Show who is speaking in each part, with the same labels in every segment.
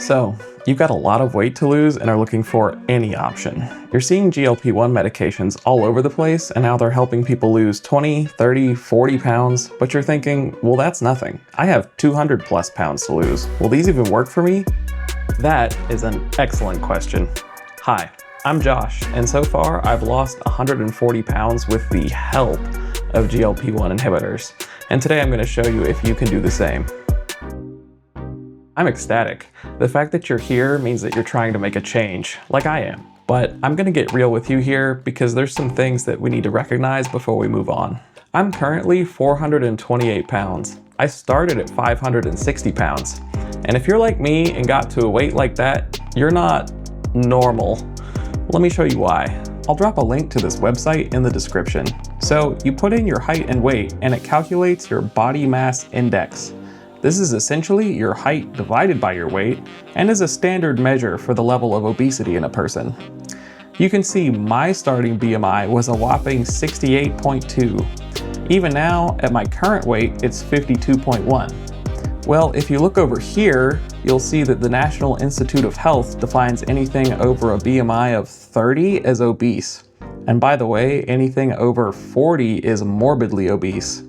Speaker 1: So, you've got a lot of weight to lose and are looking for any option. You're seeing GLP-1 medications all over the place, and now they're helping people lose 20, 30, 40 pounds, but you're thinking, well, that's nothing. I have 200 plus pounds to lose. Will these even work for me? That is an excellent question. Hi, I'm Josh, and so far I've lost 140 pounds with the help of GLP-1 inhibitors. And today I'm going to show you if you can do the same. I'm ecstatic. The fact that you're here means that you're trying to make a change, like I am. But I'm gonna get real with you here because there's some things that we need to recognize before we move on. I'm currently 428 pounds. I started at 560 pounds. And if you're like me and got to a weight like that, you're not normal. Let me show you why. I'll drop a link to this website in the description. So you put in your height and weight and it calculates your body mass index. This is essentially your height divided by your weight and is a standard measure for the level of obesity in a person. You can see my starting BMI was a whopping 68.2. Even now, at my current weight, it's 52.1. Well, if you look over here, you'll see that the National Institute of Health defines anything over a BMI of 30 as obese. And by the way, anything over 40 is morbidly obese.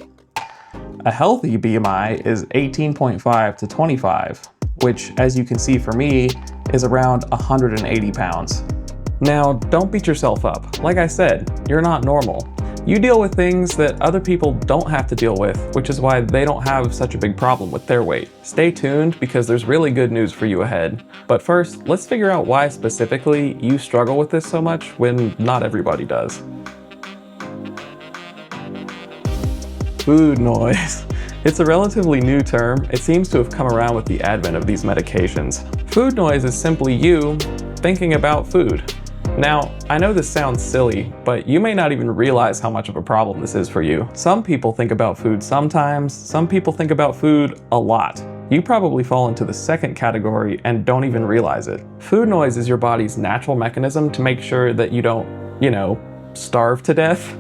Speaker 1: A healthy BMI is 18.5 to 25, which, as you can see for me, is around 180 pounds. Now, don't beat yourself up. Like I said, you're not normal. You deal with things that other people don't have to deal with, which is why they don't have such a big problem with their weight. Stay tuned because there's really good news for you ahead. But first, let's figure out why specifically you struggle with this so much when not everybody does. Food noise. It's a relatively new term. It seems to have come around with the advent of these medications. Food noise is simply you thinking about food. Now, I know this sounds silly, but you may not even realize how much of a problem this is for you. Some people think about food sometimes, some people think about food a lot. You probably fall into the second category and don't even realize it. Food noise is your body's natural mechanism to make sure that you don't, starve to death.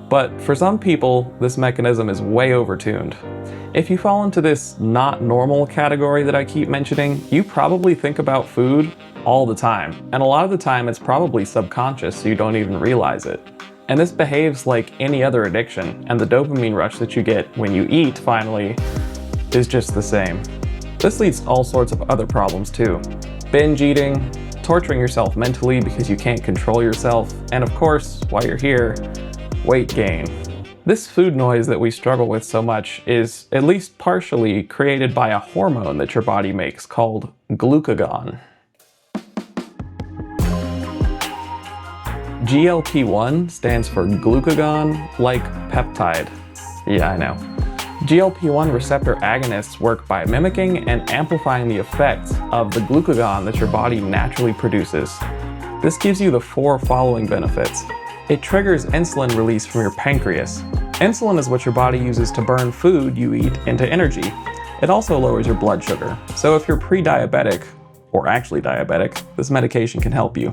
Speaker 1: But for some people, this mechanism is way overtuned. If you fall into this not normal category that I keep mentioning, you probably think about food all the time. And a lot of the time it's probably subconscious, so you don't even realize it. And this behaves like any other addiction, and the dopamine rush that you get when you eat, finally, is just the same. This leads to all sorts of other problems too. Binge eating, torturing yourself mentally because you can't control yourself, and of course, while you're here, weight gain. This food noise that we struggle with so much is at least partially created by a hormone that your body makes called glucagon. GLP-1 stands for glucagon-like peptide. Yeah, I know. GLP-1 receptor agonists work by mimicking and amplifying the effects of the glucagon that your body naturally produces. This gives you the four following benefits. It triggers insulin release from your pancreas. Insulin is what your body uses to burn food you eat into energy. It also lowers your blood sugar. So if you're pre-diabetic, or actually diabetic, this medication can help you.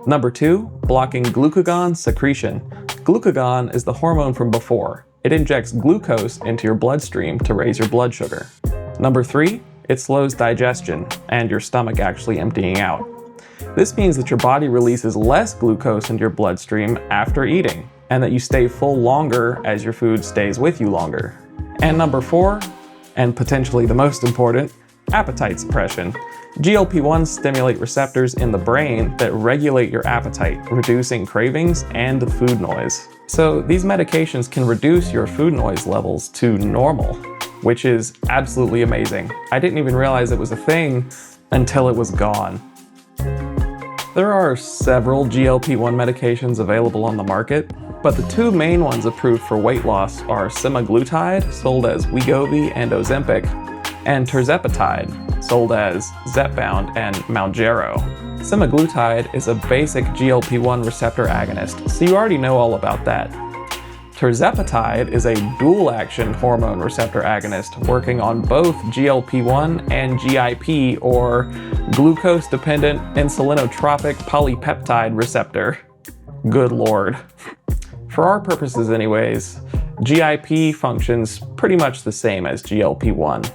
Speaker 1: Number 2, blocking glucagon secretion. Glucagon is the hormone from before. It injects glucose into your bloodstream to raise your blood sugar. Number 3, it slows digestion and your stomach actually emptying out. This means that your body releases less glucose into your bloodstream after eating, and that you stay full longer as your food stays with you longer. And number 4, and potentially the most important, appetite suppression. GLP-1s stimulate receptors in the brain that regulate your appetite, reducing cravings and the food noise. So these medications can reduce your food noise levels to normal, which is absolutely amazing. I didn't even realize it was a thing until it was gone. There are several GLP-1 medications available on the market, but the two main ones approved for weight loss are Semaglutide, sold as Wegovy and Ozempic, and Tirzepatide, sold as Zepbound and Mounjaro. Semaglutide is a basic GLP-1 receptor agonist, so you already know all about that. Tirzepatide is a dual-action hormone receptor agonist working on both GLP-1 and GIP, or glucose-dependent insulinotropic polypeptide receptor. Good lord. For our purposes anyways, GIP functions pretty much the same as GLP-1.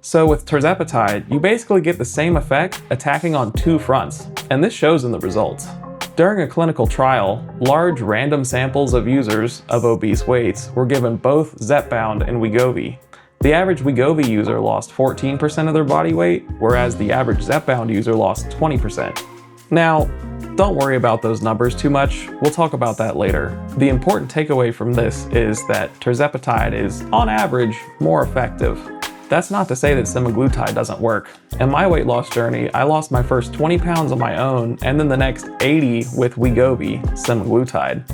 Speaker 1: So with tirzepatide, you basically get the same effect attacking on two fronts, and this shows in the results. During a clinical trial, large random samples of users of obese weights were given both Zepbound and Wegovy. The average Wegovy user lost 14% of their body weight, whereas the average Zepbound user lost 20%. Now, don't worry about those numbers too much, we'll talk about that later. The important takeaway from this is that tirzepatide is, on average, more effective. That's not to say that semaglutide doesn't work. In my weight loss journey, I lost my first 20 pounds on my own, and then the next 80 with Wegovy, semaglutide.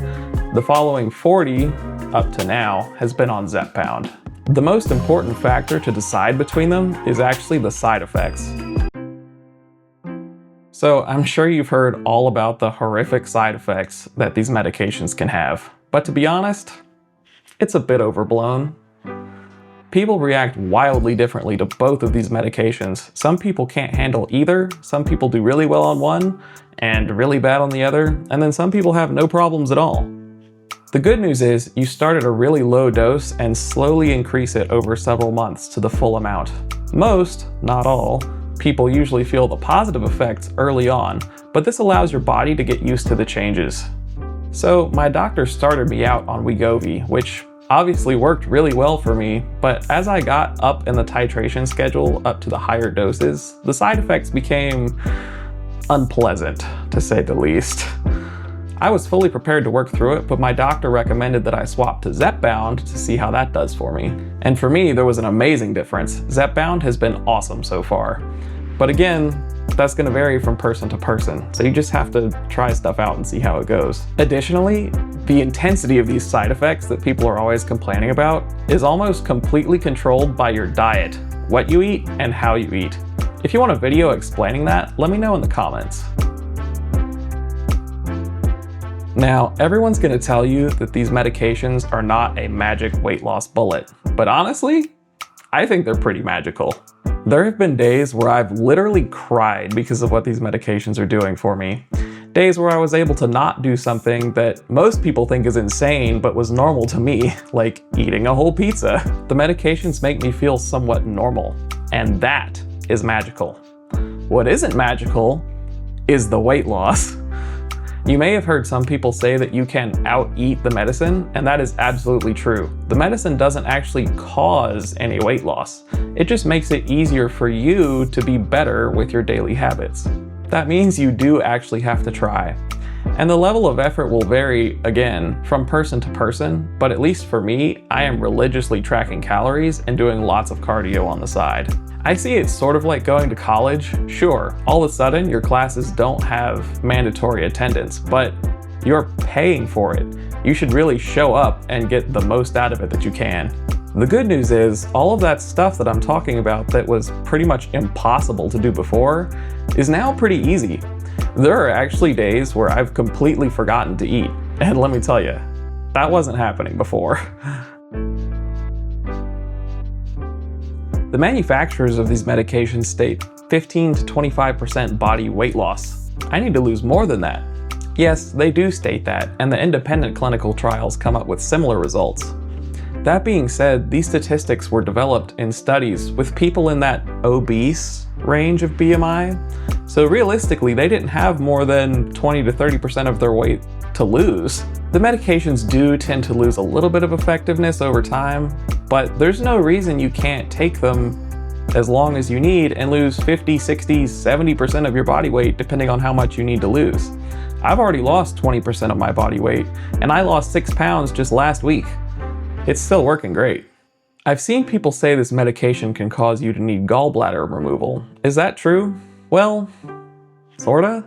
Speaker 1: The following 40, up to now, has been on Zepbound. The most important factor to decide between them is actually the side effects. So I'm sure you've heard all about the horrific side effects that these medications can have, but to be honest, it's a bit overblown. People react wildly differently to both of these medications. Some people can't handle either, some people do really well on one and really bad on the other, and then some people have no problems at all. The good news is you start at a really low dose and slowly increase it over several months to the full amount. Most, not all, people usually feel the positive effects early on, but this allows your body to get used to the changes. So my doctor started me out on Wegovy, which obviously worked really well for me, but as I got up in the titration schedule up to the higher doses, the side effects became unpleasant, to say the least. I was fully prepared to work through it, but my doctor recommended that I swap to Zepbound to see how that does for me. And for me, there was an amazing difference. Zepbound has been awesome so far. But again, that's going to vary from person to person, so you just have to try stuff out and see how it goes. Additionally, the intensity of these side effects that people are always complaining about is almost completely controlled by your diet, what you eat, and how you eat. If you want a video explaining that, let me know in the comments. Now, everyone's going to tell you that these medications are not a magic weight loss bullet, but honestly, I think they're pretty magical. There have been days where I've literally cried because of what these medications are doing for me. Days where I was able to not do something that most people think is insane but was normal to me, like eating a whole pizza. The medications make me feel somewhat normal, and that is magical. What isn't magical is the weight loss. You may have heard some people say that you can out-eat the medicine, and that is absolutely true. The medicine doesn't actually cause any weight loss. It just makes it easier for you to be better with your daily habits. That means you do actually have to try. And the level of effort will vary, again, from person to person, but at least for me, I am religiously tracking calories and doing lots of cardio on the side. I see it sort of like going to college. Sure, all of a sudden your classes don't have mandatory attendance, but you're paying for it. You should really show up and get the most out of it that you can. The good news is, all of that stuff that I'm talking about that was pretty much impossible to do before is now pretty easy. There are actually days where I've completely forgotten to eat, and let me tell you, that wasn't happening before. The manufacturers of these medications state 15 to 25% body weight loss. I need to lose more than that. Yes, they do state that, and the independent clinical trials come up with similar results. That being said, these statistics were developed in studies with people in that obese range of BMI, so realistically they didn't have more than 20 to 30% of their weight to lose. The medications do tend to lose a little bit of effectiveness over time, but there's no reason you can't take them as long as you need and lose 50, 60, 70% of your body weight depending on how much you need to lose. I've already lost 20% of my body weight, and I lost 6 pounds just last week. It's still working great. I've seen people say this medication can cause you to need gallbladder removal. Is that true? Well, sorta.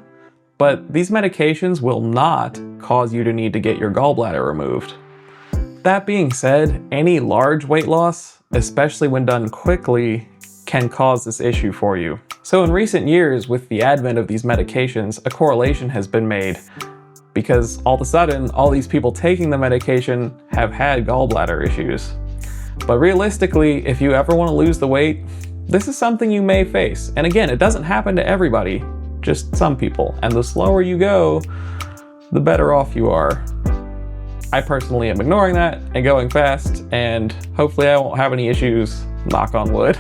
Speaker 1: But these medications will not cause you to need to get your gallbladder removed. That being said, any large weight loss, especially when done quickly, can cause this issue for you. So in recent years, with the advent of these medications, a correlation has been made, because all of a sudden, all these people taking the medication have had gallbladder issues. But realistically, if you ever want to lose the weight, this is something you may face. And again, it doesn't happen to everybody, just some people. And the slower you go, the better off you are. I personally am ignoring that and going fast, and hopefully I won't have any issues, knock on wood.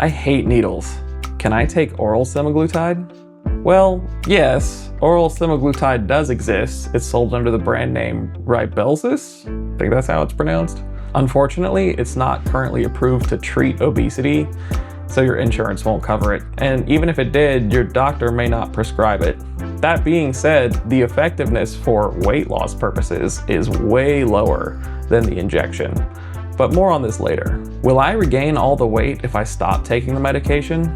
Speaker 1: I hate needles. Can I take oral semaglutide? Well, yes, oral semaglutide does exist. It's sold under the brand name Rybelsus. I think that's how it's pronounced. Unfortunately, it's not currently approved to treat obesity, so your insurance won't cover it. And even if it did, your doctor may not prescribe it. That being said, the effectiveness for weight loss purposes is way lower than the injection. But more on this later. Will I regain all the weight if I stop taking the medication?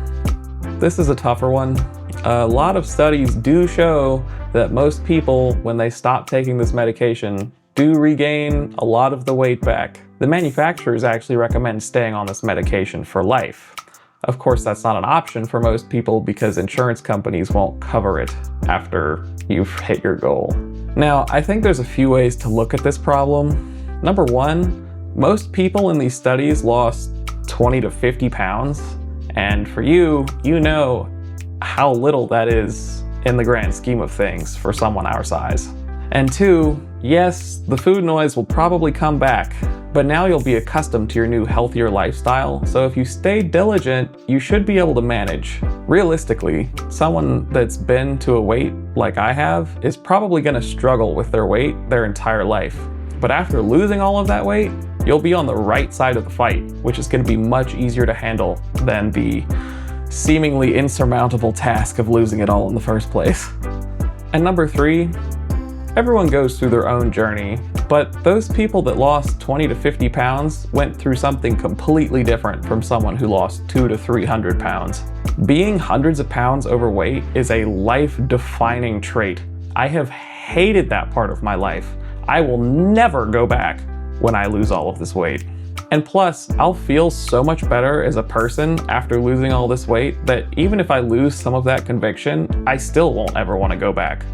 Speaker 1: This is a tougher one. A lot of studies do show that most people, when they stop taking this medication, do regain a lot of the weight back. The manufacturers actually recommend staying on this medication for life. Of course, that's not an option for most people because insurance companies won't cover it after you've hit your goal. Now, I think there's a few ways to look at this problem. Number one, most people in these studies lost 20 to 50 pounds. And for you, you know how little that is in the grand scheme of things for someone our size. And two, yes, the food noise will probably come back, but now you'll be accustomed to your new healthier lifestyle, so if you stay diligent, you should be able to manage. Realistically, someone that's been to a weight like I have is probably gonna struggle with their weight their entire life. But after losing all of that weight, you'll be on the right side of the fight, which is gonna be much easier to handle than the seemingly insurmountable task of losing it all in the first place. And number three, everyone goes through their own journey, but those people that lost 20 to 50 pounds went through something completely different from someone who lost 200 to 300 pounds. Being hundreds of pounds overweight is a life-defining trait. I have hated that part of my life. I will never go back when I lose all of this weight. And plus, I'll feel so much better as a person after losing all this weight that even if I lose some of that conviction, I still won't ever want to go back.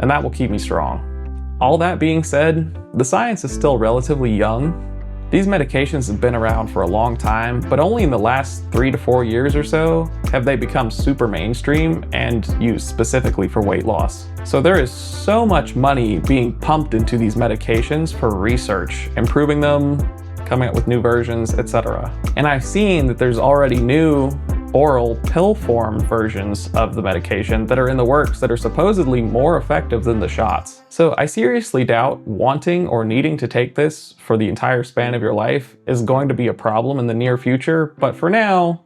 Speaker 1: And that will keep me strong. All that being said, the science is still relatively young. These medications have been around for a long time, but only in the last 3 to 4 years or so have they become super mainstream and used specifically for weight loss. So there is so much money being pumped into these medications for research, improving them, coming up with new versions, etc. And I've seen that there's already new oral pill form versions of the medication that are in the works that are supposedly more effective than the shots. So I seriously doubt wanting or needing to take this for the entire span of your life is going to be a problem in the near future, but for now,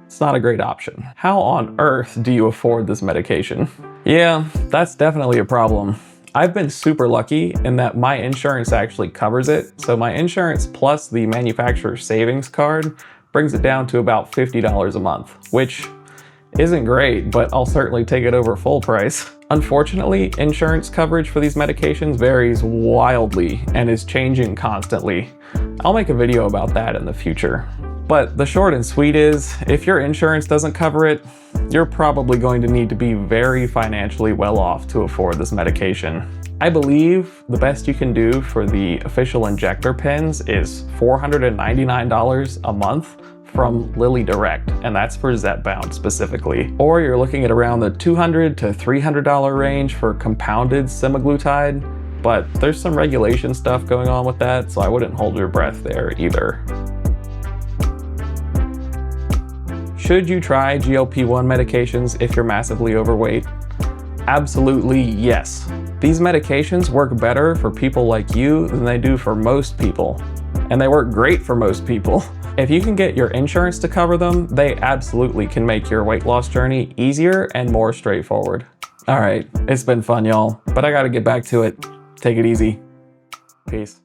Speaker 1: it's not a great option. How on earth do you afford this medication? Yeah, that's definitely a problem. I've been super lucky in that my insurance actually covers it. So my insurance plus the manufacturer's savings card brings it down to about $50 a month, which isn't great, but I'll certainly take it over full price. Unfortunately, insurance coverage for these medications varies wildly and is changing constantly. I'll make a video about that in the future. But the short and sweet is, if your insurance doesn't cover it, you're probably going to need to be very financially well off to afford this medication. I believe the best you can do for the official injector pens is $499 a month from Lilly Direct, and that's for Zepbound specifically. Or you're looking at around the $200 to $300 range for compounded semaglutide, but there's some regulation stuff going on with that, so I wouldn't hold your breath there either. Should you try GLP-1 medications if you're massively overweight? Absolutely yes. These medications work better for people like you than they do for most people. And they work great for most people. If you can get your insurance to cover them, they absolutely can make your weight loss journey easier and more straightforward. All right, it's been fun, y'all, but I gotta get back to it. Take it easy. Peace.